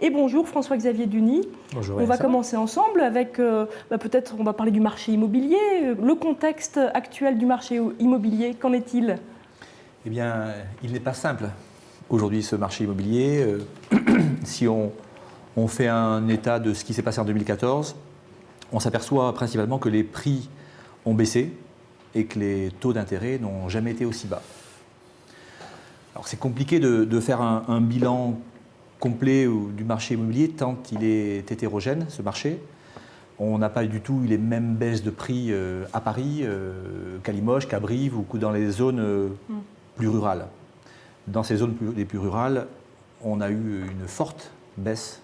Et bonjour François-Xavier Duny. Bonjour. On va commencer ensemble avec, peut-être on va parler du marché immobilier. Le contexte actuel du marché immobilier, qu'en est-il? Eh bien, il n'est pas simple aujourd'hui ce marché immobilier. Si on fait un état de ce qui s'est passé en 2014, on s'aperçoit principalement que les prix ont baissé et que les taux d'intérêt n'ont jamais été aussi bas. Alors c'est compliqué de faire un bilan complet du marché immobilier tant il est hétérogène, ce marché. On n'a pas du tout eu les mêmes baisses de prix à Paris, qu'à Limoges, qu'à Brive ou dans les zones plus rurales. Dans ces zones les plus rurales, on a eu une forte baisse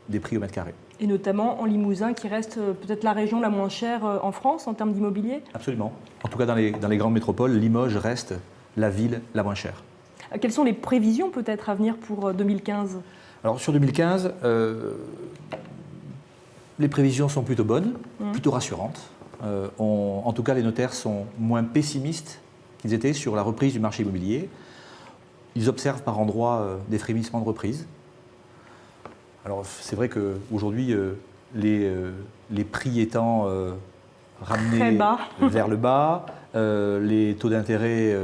des prix au mètre carré. Et notamment en Limousin, qui reste peut-être la région la moins chère en France en termes d'immobilier? Absolument. En tout cas, dans les grandes métropoles, Limoges reste la ville la moins chère. Quelles sont les prévisions peut-être à venir pour 2015? Alors sur 2015, les prévisions sont plutôt bonnes, plutôt rassurantes. En tout cas, les notaires sont moins pessimistes qu'ils étaient sur la reprise du marché immobilier. Ils observent par endroits des frémissements de reprise. Alors c'est vrai qu'aujourd'hui, les prix étant ramenés vers le bas, les taux d'intérêt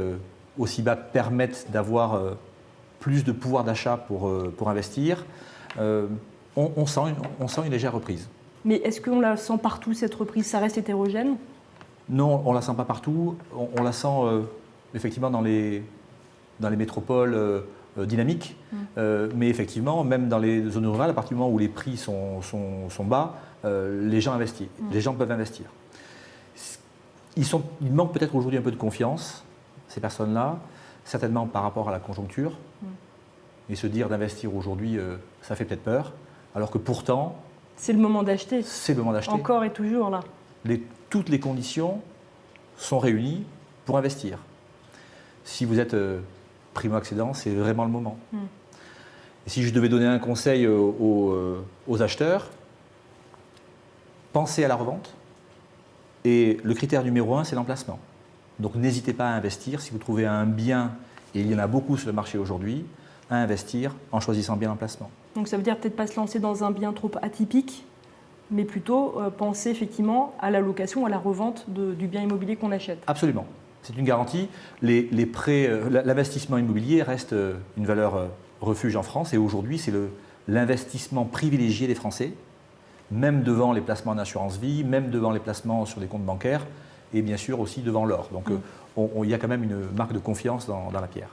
aussi bas permettent d'avoir plus de pouvoir d'achat pour investir. On sent une légère reprise. Mais est-ce qu'on la sent partout, cette reprise? Ça reste hétérogène? Non, on ne la sent pas partout. On la sent effectivement dans les métropoles dynamiques. Mais effectivement, même dans les zones rurales, à partir du moment où les prix sont bas, les gens investissent. Les gens peuvent investir. Ils manquent peut-être aujourd'hui un peu de confiance, ces personnes-là, certainement par rapport à la conjoncture. Et se dire d'investir aujourd'hui, ça fait peut-être peur, alors que pourtant... C'est le moment d'acheter. C'est le moment d'acheter. Encore et toujours là. Toutes les conditions sont réunies pour investir. Si vous êtes primo-accédant, c'est vraiment le moment. Et si je devais donner un conseil aux acheteurs, pensez à la revente. Et le critère numéro 1, c'est l'emplacement. Donc n'hésitez pas à investir si vous trouvez un bien, et il y en a beaucoup sur le marché aujourd'hui, à investir en choisissant bien l'emplacement. Donc ça veut dire peut-être pas se lancer dans un bien trop atypique, mais plutôt penser effectivement à la location, à la revente du bien immobilier qu'on achète. Absolument. C'est une garantie. Les prêts, l'investissement immobilier reste une valeur refuge en France et aujourd'hui c'est l'investissement privilégié des Français, même devant les placements en assurance vie, même devant les placements sur des comptes bancaires et bien sûr aussi devant l'or. Donc il y a quand même une marque de confiance dans la pierre.